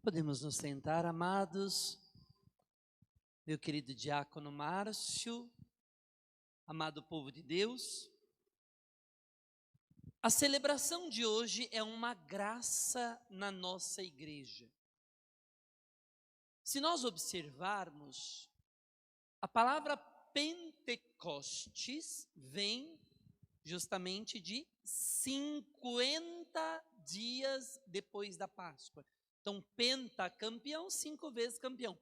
Podemos nos sentar, amados, meu querido diácono Márcio, amado povo de Deus. A celebração de hoje é uma graça na nossa igreja. Se nós observarmos, a palavra Pentecostes vem justamente de 50 dias depois da Páscoa. Então, pentacampeão, 5 vezes campeão.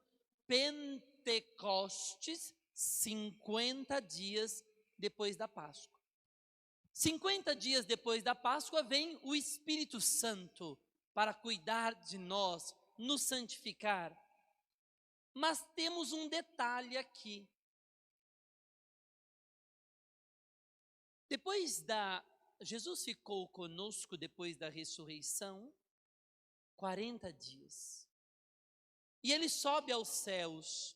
Pentecostes, 50 dias depois da Páscoa. 50 dias depois da Páscoa vem o Espírito Santo para cuidar de nós, nos santificar. Mas temos um detalhe aqui. Jesus ficou conosco depois da ressurreição 40 dias. E ele sobe aos céus.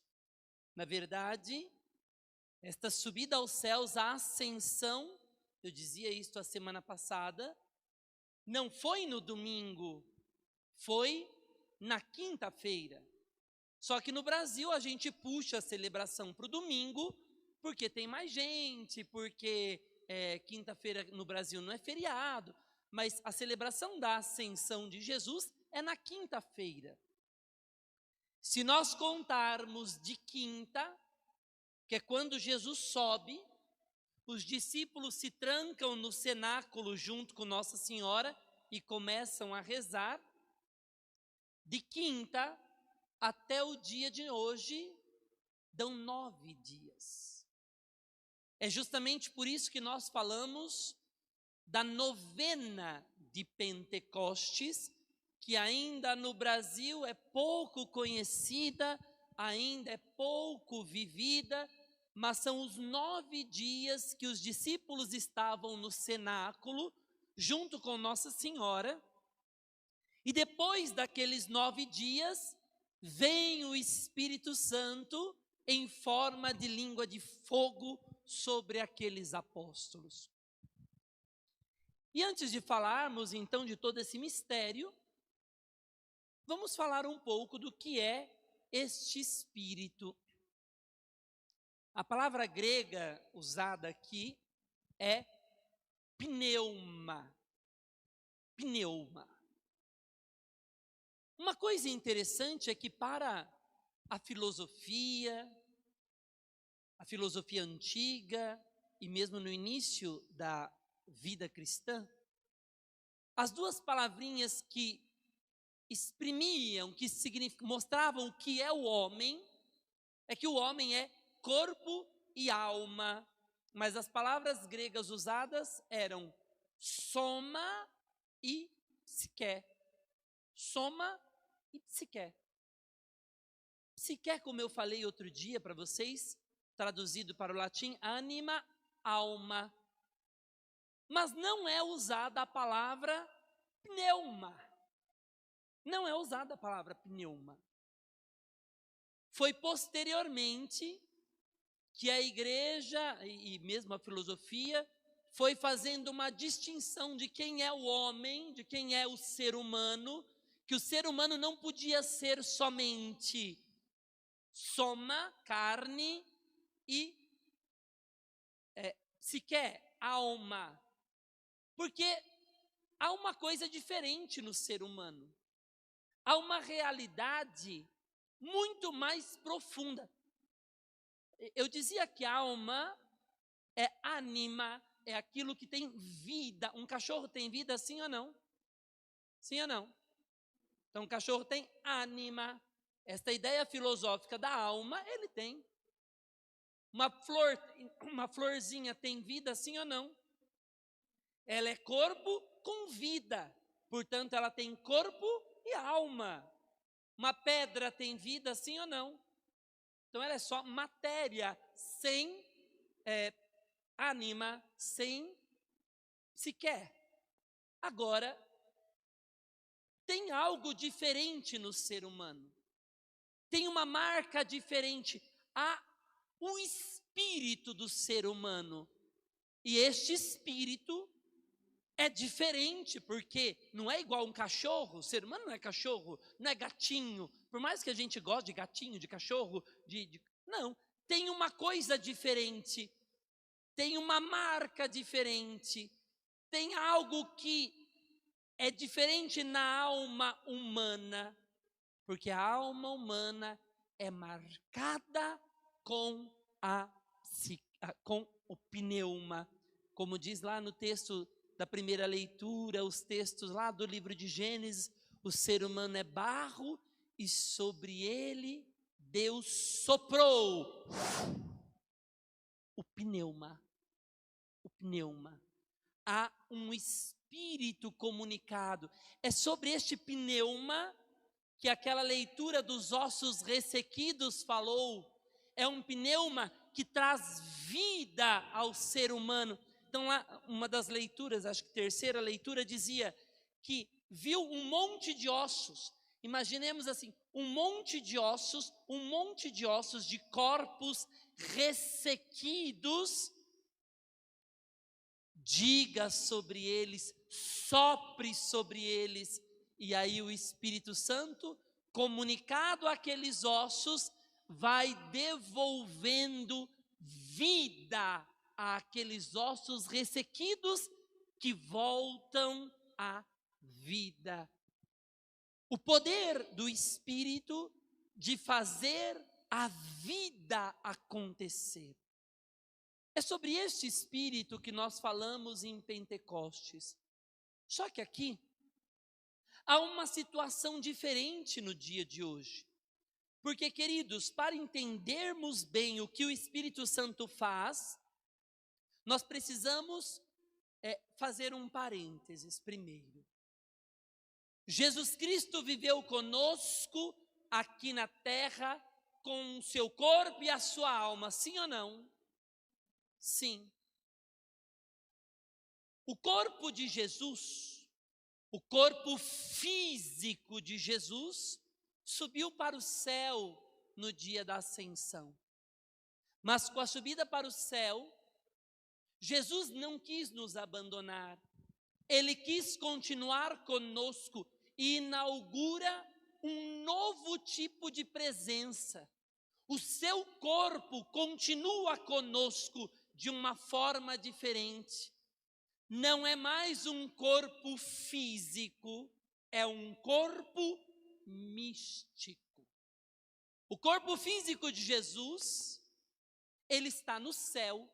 Na verdade, esta subida aos céus, a ascensão, eu dizia isto a semana passada, não foi no domingo, foi na quinta-feira. Só que no Brasil a gente puxa a celebração para o domingo, porque tem mais gente, porque quinta-feira no Brasil não é feriado, mas a celebração da ascensão de Jesus é na quinta-feira. Se nós contarmos de quinta, que é quando Jesus sobe, os discípulos se trancam no cenáculo junto com Nossa Senhora e começam a rezar. De quinta até o dia de hoje, dão 9 dias. É justamente por isso que nós falamos da novena de Pentecostes, que ainda no Brasil é pouco conhecida, ainda é pouco vivida, mas são os 9 dias que os discípulos estavam no cenáculo, junto com Nossa Senhora, e depois daqueles 9 dias, vem o Espírito Santo em forma de língua de fogo sobre aqueles apóstolos. E antes de falarmos então de todo esse mistério, vamos falar um pouco do que é este Espírito. A palavra grega usada aqui é pneuma. Pneuma. Uma coisa interessante é que para a filosofia antiga e mesmo no início da vida cristã, as duas palavrinhas que exprimiam, que mostravam o que é o homem, é que o homem é corpo e alma, mas as palavras gregas usadas eram soma e psique. Soma e psique. Psique, como eu falei outro dia para vocês, traduzido para o latim, anima, alma. Mas não é usada a palavra pneuma. Não é usada a palavra pneuma. Foi posteriormente que a igreja e mesmo a filosofia foi fazendo uma distinção de quem é o homem, de quem é o ser humano, que o ser humano não podia ser somente soma, carne, e psique, alma. Porque há uma coisa diferente no ser humano. Há uma realidade muito mais profunda. Eu dizia que a alma é ânima, é aquilo que tem vida. Um cachorro tem vida, sim ou não? Sim ou não? Então, um cachorro tem ânima. Esta ideia filosófica da alma, ele tem. Uma florzinha tem vida, sim ou não? Ela é corpo com vida. Portanto, ela tem corpo e alma. Uma pedra tem vida, sim ou não? Então, ela é só matéria, sem ânima, sem psique. Agora, tem algo diferente no ser humano. Tem uma marca diferente. Há o espírito do ser humano. E este espírito é diferente, porque não é igual um cachorro. O ser humano não é cachorro, não é gatinho. Por mais que a gente goste de gatinho, de cachorro, não, tem uma coisa diferente, tem uma marca diferente, tem algo que é diferente na alma humana, porque a alma humana é marcada com com o pneuma, como diz lá no texto da primeira leitura, os textos lá do livro de Gênesis, o ser humano é barro e sobre ele Deus soprou o pneuma. Há um espírito comunicado. É sobre este pneuma que aquela leitura dos ossos ressequidos falou. É um pneuma que traz vida ao ser humano. Então, lá, uma das leituras, acho que terceira leitura, dizia que viu um monte de ossos. Imaginemos assim, um monte de ossos de corpos ressequidos. Diga sobre eles, sopre sobre eles, e aí o Espírito Santo, comunicado àqueles ossos, vai devolvendo vida àqueles ossos ressequidos que voltam à vida. O poder do Espírito de fazer a vida acontecer. É sobre este Espírito que nós falamos em Pentecostes. Só que aqui há uma situação diferente no dia de hoje. Porque, queridos, para entendermos bem o que o Espírito Santo faz, nós precisamos fazer um parênteses primeiro. Jesus Cristo viveu conosco aqui na terra com o seu corpo e a sua alma, sim ou não? Sim. O corpo de Jesus, o corpo físico de Jesus, subiu para o céu no dia da ascensão. Mas com a subida para o céu, Jesus não quis nos abandonar. Ele quis continuar conosco e inaugura um novo tipo de presença. O seu corpo continua conosco de uma forma diferente. Não é mais um corpo físico, é um corpo místico. O corpo físico de Jesus, ele está no céu.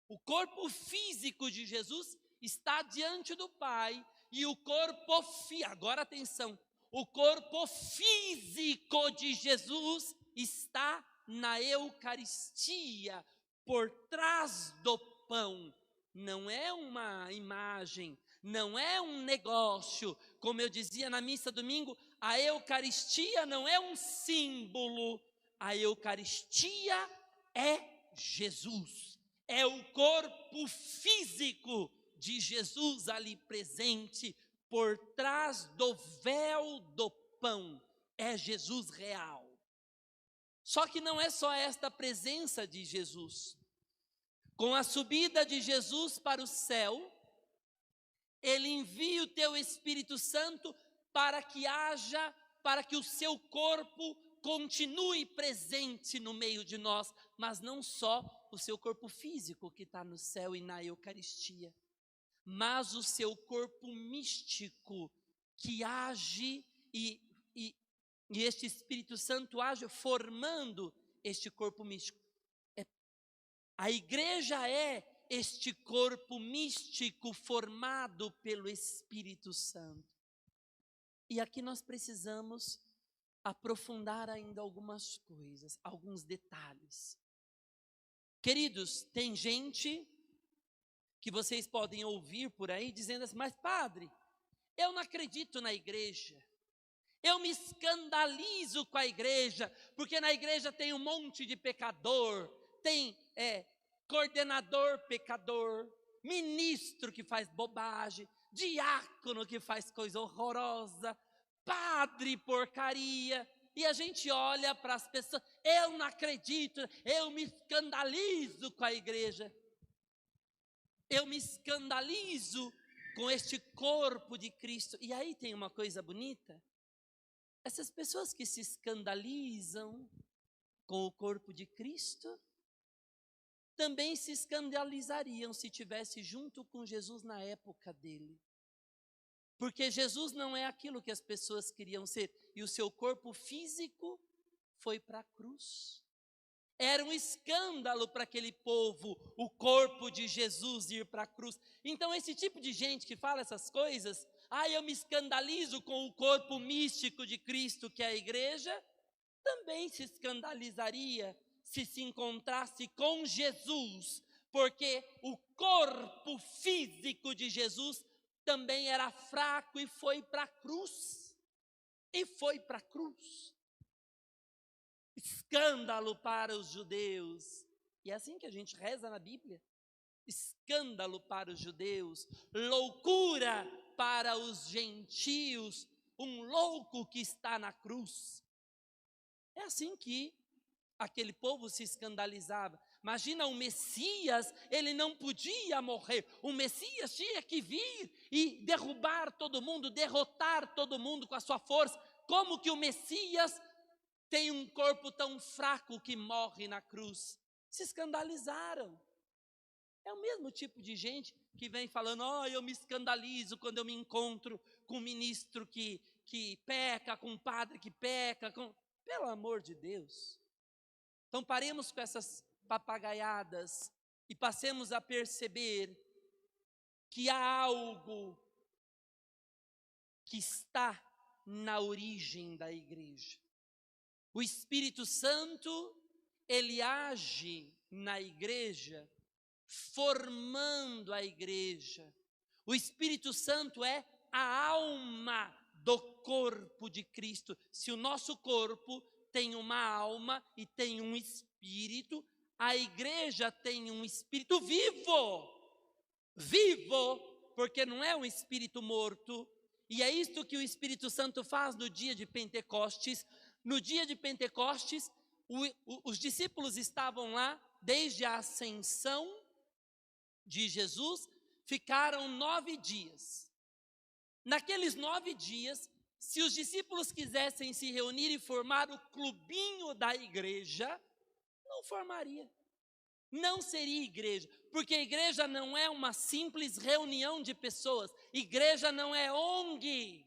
O corpo físico de Jesus está diante do Pai. E o corpo agora atenção, o corpo físico de Jesus está na Eucaristia, por trás do pão. Não é uma imagem, não é um negócio. Como eu dizia na missa domingo, a Eucaristia não é um símbolo. A Eucaristia é Jesus. É o corpo físico de Jesus ali presente, por trás do véu do pão. É Jesus real. Só que não é só esta presença de Jesus. Com a subida de Jesus para o céu, Ele envia o teu Espírito Santo para que o seu corpo continue presente no meio de nós, mas não só o seu corpo físico que está no céu e na Eucaristia, mas o seu corpo místico que age e este Espírito Santo age formando este corpo místico. A igreja é este corpo místico formado pelo Espírito Santo. E aqui nós precisamos aprofundar ainda algumas coisas, alguns detalhes. Queridos, tem gente que vocês podem ouvir por aí dizendo assim: mas padre, eu não acredito na igreja. Eu me escandalizo com a igreja, porque na igreja tem um monte de pecador, tem coordenador pecador, ministro que faz bobagem, diácono que faz coisa horrorosa, padre porcaria. E a gente olha para as pessoas, eu não acredito, eu me escandalizo com a igreja. Eu me escandalizo com este corpo de Cristo. E aí tem uma coisa bonita. Essas pessoas que se escandalizam com o corpo de Cristo, também se escandalizariam se tivesse junto com Jesus na época dele. Porque Jesus não é aquilo que as pessoas queriam ser, e o seu corpo físico foi para a cruz. Era um escândalo para aquele povo, o corpo de Jesus ir para a cruz. Então esse tipo de gente que fala essas coisas, eu me escandalizo com o corpo místico de Cristo, que é a igreja, também se escandalizaria se se encontrasse com Jesus, porque o corpo físico de Jesus também era fraco e foi para a cruz. E foi para a cruz. Escândalo para os judeus. E é assim que a gente reza na Bíblia. Escândalo para os judeus, loucura para os gentios, um louco que está na cruz. É assim que aquele povo se escandalizava. Imagina o Messias, ele não podia morrer. O Messias tinha que vir e derrubar todo mundo, derrotar todo mundo com a sua força. Como que o Messias tem um corpo tão fraco que morre na cruz? Se escandalizaram. É o mesmo tipo de gente que vem falando, eu me escandalizo quando eu me encontro com um ministro que peca, com um padre que peca. Pelo amor de Deus. Então paremos com essas papagaiadas e passemos a perceber que há algo que está na origem da igreja. O Espírito Santo, ele age na igreja, formando a igreja. O Espírito Santo é a alma do corpo de Cristo. Se o nosso corpo tem uma alma e tem um espírito, a igreja tem um espírito vivo, porque não é um espírito morto. E é isto que o Espírito Santo faz no dia de Pentecostes. No dia de Pentecostes, os discípulos estavam lá desde a ascensão de Jesus, ficaram 9 dias. Naqueles 9 dias, se os discípulos quisessem se reunir e formar o clubinho da igreja, não formaria. Não seria igreja, porque a igreja não é uma simples reunião de pessoas. Igreja não é ONG.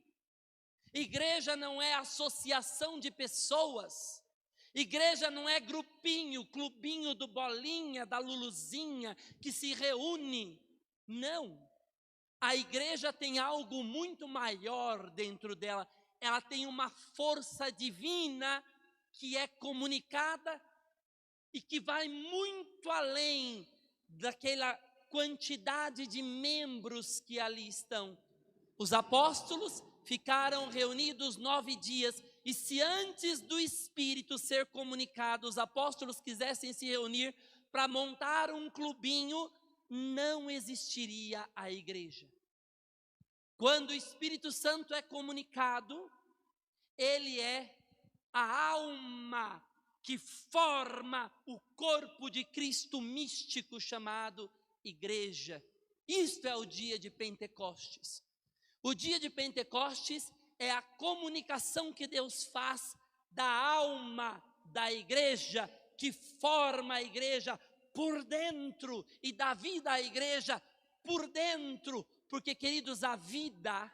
Igreja não é associação de pessoas. Igreja não é grupinho, clubinho do Bolinha, da Luluzinha, que se reúne. Não. A igreja tem algo muito maior dentro dela. Ela tem uma força divina que é comunicada e que vai muito além daquela quantidade de membros que ali estão. Os apóstolos ficaram reunidos 9 dias, e se antes do Espírito ser comunicado, os apóstolos quisessem se reunir para montar um clubinho, não existiria a igreja. Quando o Espírito Santo é comunicado, ele é a alma que forma o corpo de Cristo místico chamado igreja. Isto é o dia de Pentecostes. O dia de Pentecostes é a comunicação que Deus faz da alma da igreja, que forma a igreja por dentro e dá vida à igreja por dentro. Porque, queridos, a vida,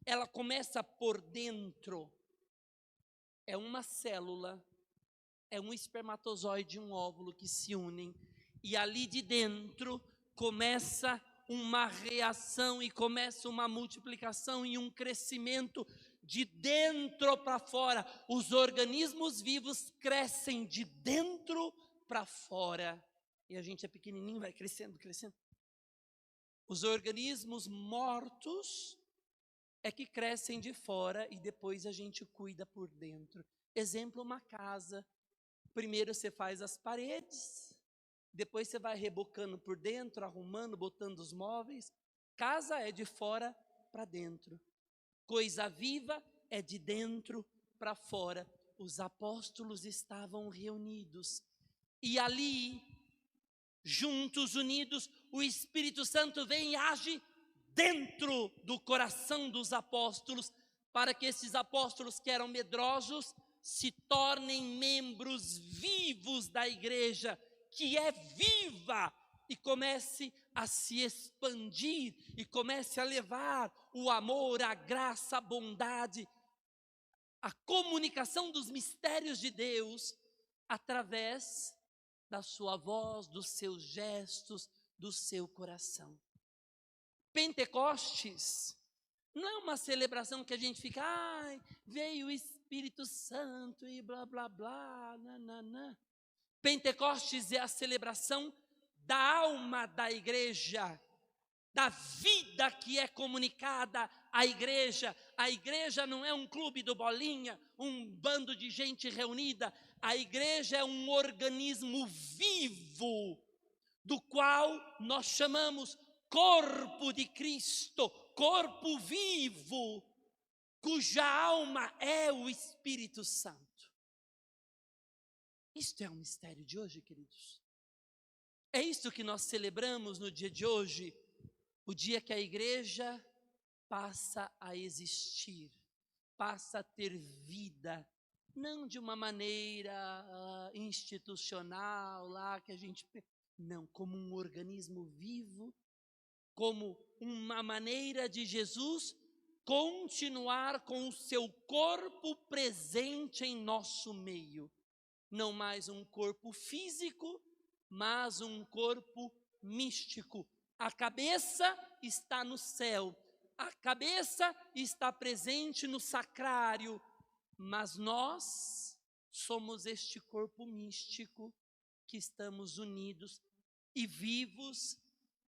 ela começa por dentro. É uma célula, é um espermatozoide e um óvulo que se unem, e ali de dentro começa uma reação e começa uma multiplicação e um crescimento de dentro para fora. Os organismos vivos crescem de dentro para fora, e a gente é pequenininho, vai crescendo, crescendo. Os organismos mortos é que crescem de fora e depois a gente cuida por dentro. Exemplo, uma casa. Primeiro você faz as paredes, depois você vai rebocando por dentro, arrumando, botando os móveis. Casa é de fora para dentro. Coisa viva é de dentro para fora. Os apóstolos estavam reunidos e ali, juntos, unidos, o Espírito Santo vem e age dentro do coração dos apóstolos, para que esses apóstolos que eram medrosos se tornem membros vivos da igreja, que é viva, e comece a se expandir, e comece a levar o amor, a graça, a bondade, a comunicação dos mistérios de Deus, através da sua voz, dos seus gestos, do seu coração. Pentecostes não é uma celebração que a gente fica, veio o Espírito Santo e blá, blá, blá, nananã. Pentecostes é a celebração da alma da igreja, da vida que é comunicada à igreja. A igreja não é um clube do bolinha, um bando de gente reunida. A igreja é um organismo vivo, do qual nós chamamos corpo de Cristo, corpo vivo, cuja alma é o Espírito Santo. Isto é um mistério de hoje, queridos. É isto que nós celebramos no dia de hoje, o dia que a igreja passa a existir, passa a ter vida, não de uma maneira institucional, lá que a gente... Não, como um organismo vivo, como uma maneira de Jesus continuar com o seu corpo presente em nosso meio. Não mais um corpo físico, mas um corpo místico. A cabeça está no céu, a cabeça está presente no sacrário, mas nós somos este corpo místico que estamos unidos e vivos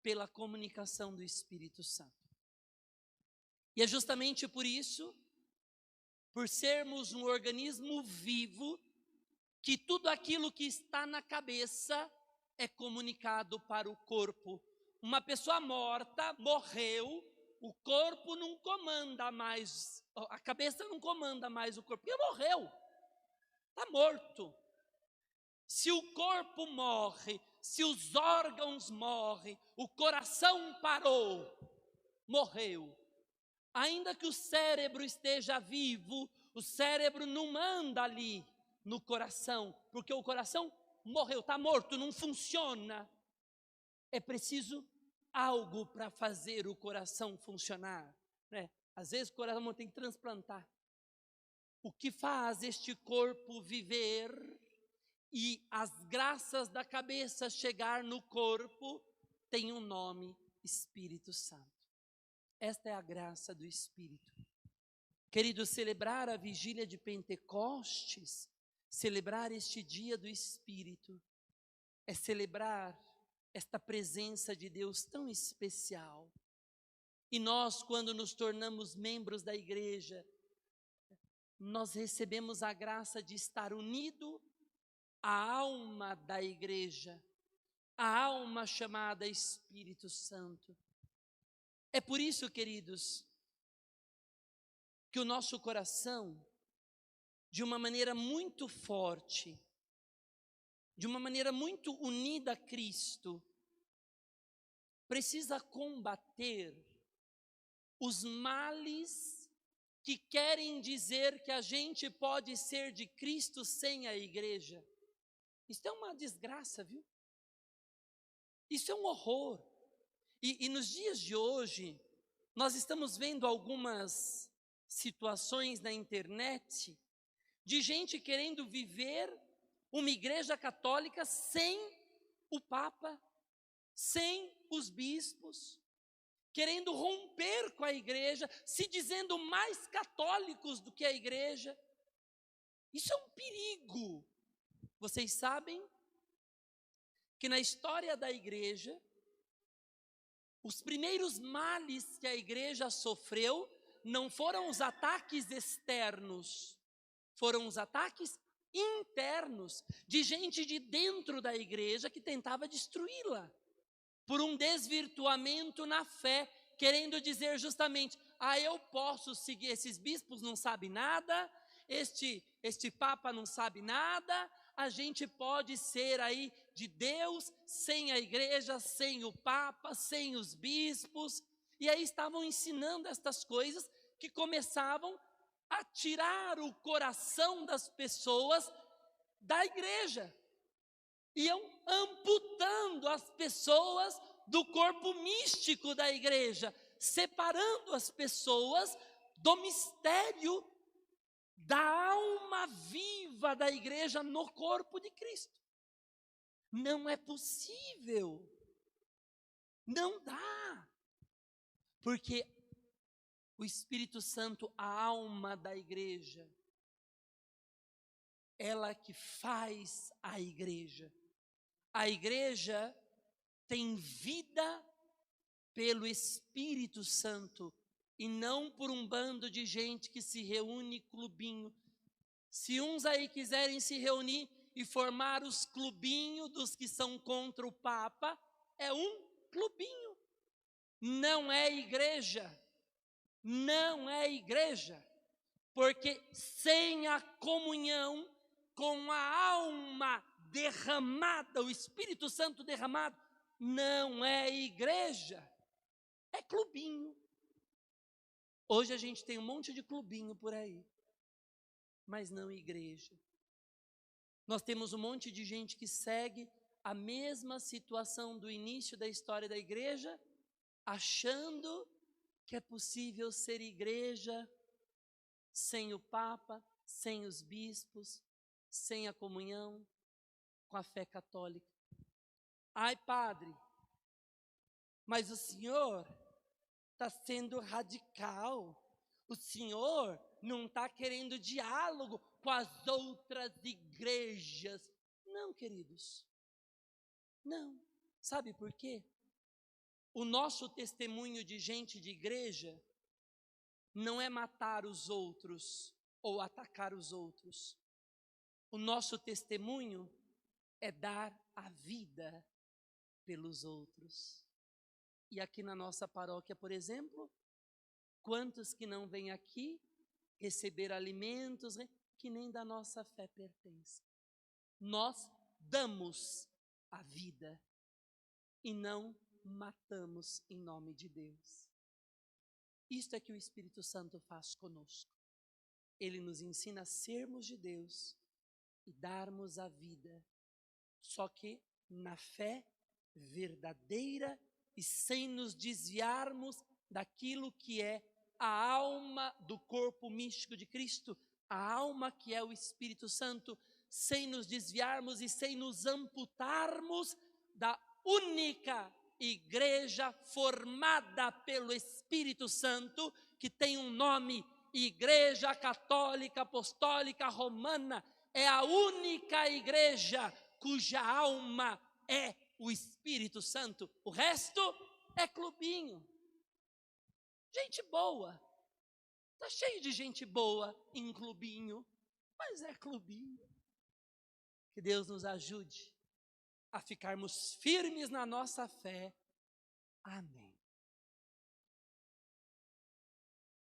pela comunicação do Espírito Santo. E é justamente por isso, por sermos um organismo vivo, que tudo aquilo que está na cabeça é comunicado para o corpo. Uma pessoa morta, morreu, o corpo não comanda mais, a cabeça não comanda mais o corpo, porque morreu, está morto. Se o corpo morre, se os órgãos morrem, o coração parou, morreu. Ainda que o cérebro esteja vivo, o cérebro não manda ali no coração, porque o coração morreu, está morto, não funciona. É preciso algo para fazer o coração funcionar, né? Às vezes o coração tem que transplantar. O que faz este corpo viver e as graças da cabeça chegar no corpo tem um nome: Espírito Santo. Esta é a graça do Espírito. Querido, celebrar a vigília de Pentecostes, celebrar este dia do Espírito, é celebrar esta presença de Deus tão especial. E nós, quando nos tornamos membros da igreja, nós recebemos a graça de estar unido à alma da igreja, a alma chamada Espírito Santo. É por isso, queridos, que o nosso coração, de uma maneira muito forte, de uma maneira muito unida a Cristo, precisa combater os males que querem dizer que a gente pode ser de Cristo sem a igreja. Isso é uma desgraça, viu? Isso é um horror. E nos dias de hoje, nós estamos vendo algumas situações na internet de gente querendo viver uma igreja católica sem o Papa, sem os bispos, querendo romper com a igreja, se dizendo mais católicos do que a igreja. Isso é um perigo. Vocês sabem que na história da igreja, os primeiros males que a igreja sofreu não foram os ataques externos, foram os ataques internos, de gente de dentro da igreja que tentava destruí-la, por um desvirtuamento na fé, querendo dizer justamente, eu posso seguir, esses bispos não sabem nada, este Papa não sabe nada, a gente pode ser aí de Deus, sem a igreja, sem o Papa, sem os bispos. E aí estavam ensinando estas coisas que começavam a tirar o coração das pessoas da igreja. Iam amputando as pessoas do corpo místico da igreja, separando as pessoas do mistério da alma viva da igreja no corpo de Cristo. Não é possível. Não dá. Porque o Espírito Santo, a alma da igreja, ela que faz a igreja. A igreja tem vida pelo Espírito Santo e não por um bando de gente que se reúne clubinho. Se uns aí quiserem se reunir e formar os clubinhos dos que são contra o Papa, é um clubinho. Não é igreja. Não é igreja. Porque sem a comunhão com a alma derramada, o Espírito Santo derramado, não é igreja, é clubinho. Hoje a gente tem um monte de clubinho por aí, mas não igreja. Nós temos um monte de gente que segue a mesma situação do início da história da igreja, achando que é possível ser igreja sem o Papa, sem os bispos, sem a comunhão, com a fé católica. Ai, padre, mas o senhor está sendo radical. O senhor não está querendo diálogo com as outras igrejas. Não, queridos. Não. Sabe por quê? O nosso testemunho de gente de igreja não é matar os outros ou atacar os outros. O nosso testemunho é dar a vida pelos outros. E aqui na nossa paróquia, por exemplo, quantos que não vêm aqui receber alimentos que nem da nossa fé pertence? Nós damos a vida e não matamos em nome de Deus. Isto é que o Espírito Santo faz conosco. Ele nos ensina a sermos de Deus e darmos a vida, só que na fé verdadeira e sem nos desviarmos daquilo que é a alma do corpo místico de Cristo, a alma que é o Espírito Santo, sem nos desviarmos e sem nos amputarmos da única igreja formada pelo Espírito Santo, que tem um nome, Igreja Católica Apostólica Romana. É a única igreja cuja alma é o Espírito Santo. O resto é clubinho. Gente boa. Está cheio de gente boa em clubinho, mas é clubinho. Que Deus nos ajude a ficarmos firmes na nossa fé. Amém.